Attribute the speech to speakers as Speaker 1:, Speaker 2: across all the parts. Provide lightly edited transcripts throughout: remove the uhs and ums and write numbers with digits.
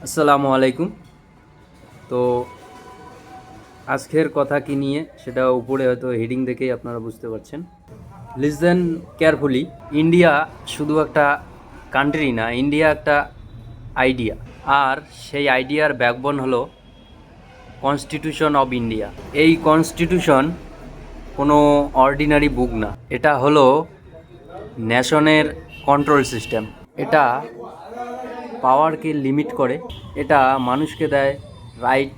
Speaker 1: আসসালামু আলাইকুম। তো আজকের কথা কি নিয়ে সেটা উপরে হয়তো হেডিং দেখেই আপনারা বুঝতে পারছেন। Listen carefully. ইন্ডিয়া শুধু একটা কান্ট্রি না, ইন্ডিয়া একটা আইডিয়া। আর সেই আইডিয়ার ব্যাকবোন হলো কনস্টিটিউশন অব ইন্ডিয়া। এই কনস্টিটিউশন কোনো অর্ডিনারি বুক না, এটা হলো ন্যাশনের কন্ট্রোল সিস্টেম। এটা পাওয়ারকে লিমিট করে, এটা মানুষকে দেয় রাইট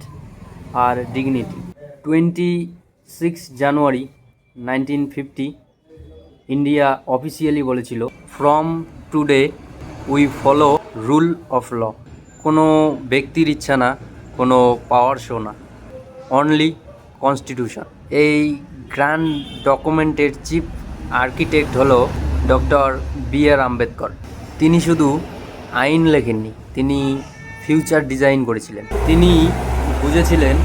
Speaker 1: আর ডিগনিটি। 26 জানুয়ারি 1950 ইন্ডিয়া অফিসিয়ালি বলেছিল, from today we follow rule of law. কোনো ব্যক্তির ইচ্ছা না, কোনো পাওয়ার শো না, অনলি কনস্টিটিউশন। এই গ্র্যান্ড ডকুমেন্টের চিফ আর্কিটেক্ট হলো ডক্টর বি.আর. আম্বেদকর। তিনি শুধু আইন লেখেননি, তিনি ফিউচার ডিজাইন করেছিলেন। তিনি বুঝেছিলেন,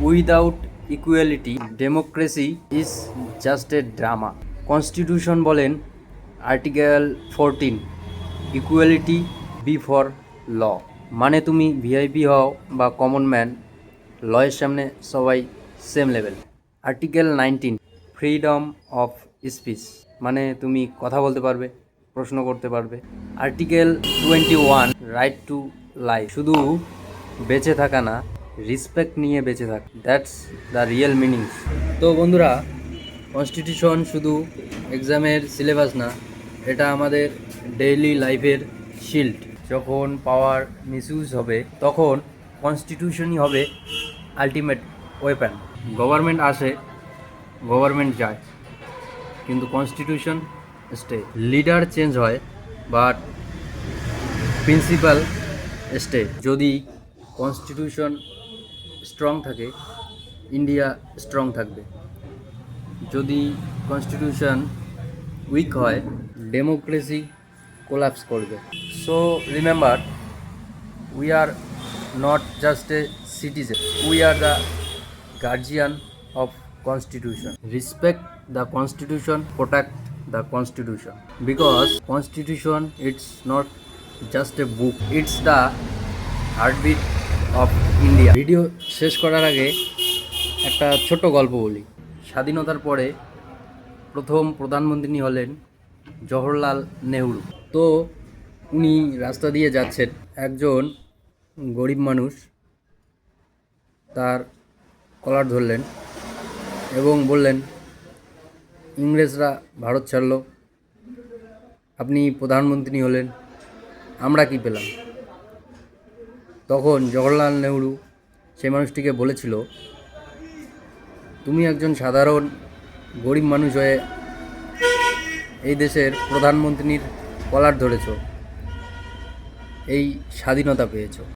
Speaker 1: without equality democracy is just a drama. Constitution বলেন আর্টিকেল 14, ইকুয়ালিটি বিফর ল। মানে তুমি ভিআইপি হও বা কমন ম্যান, লয়ের সামনে সবাই same level. Article 19, freedom of speech, মানে তুমি কথা বলতে পারবে, প্রশ্ন করতে পারবে। আর্টিকেল 21, রাইট টু লাইফ, শুধু বেঁচে থাকা না, রেসপেক্ট নিয়ে বেঁচে থাকা, দ্যাটস দ্য রিয়েল মিনিংস। তো বন্ধুরা, কনস্টিটিউশন শুধু এক্সামের সিলেবাস না, এটা আমাদের ডেইলি লাইফের শিল্ড। যখন পাওয়ার মিসইউজ হবে তখন কনস্টিটিউশনই হবে আলটিমেট ওয়েপন। গভর্নমেন্ট আসে, গভর্নমেন্ট যায়, কিন্তু কনস্টিটিউশন স্টে। লিডার চেঞ্জ হয়, বাট প্রিন্সিপাল স্টে। যদি কনস্টিটিউশন স্ট্রং থাকে, ইন্ডিয়া স্ট্রং থাকবে। যদি কনস্টিটিউশন উইক হয়, ডেমোক্রেসি কোলাপস করবে। So remember, we are not just a citizen, we are the guardian of constitution. Respect the constitution, protect the constitution, because constitution it's not just a book, it's the heartbeat of India. Video শেষ করার আগে একটা ছোট্ট গল্প বলি। স্বাধীনতার পরে প্রথম প্রধানমন্ত্রী হলেন জওহরলাল নেহরু। তো উনি রাস্তা দিয়ে যাচ্ছেন, একজন গরিব মানুষ তার কলার ধরলেন এবং বললেন, ইংরেজরা ভারত ছাড়লো, আপনি প্রধানমন্ত্রী হলেন, আমরা কি পেলাম? তখন জওহরলাল নেহরু সেই মানুষটিকে বলেছিল, তুমি একজন সাধারণ গরিব মানুষ হয়ে এই দেশের প্রধানমন্ত্রীর কলার ধরেছ, এই স্বাধীনতা পেয়েছো।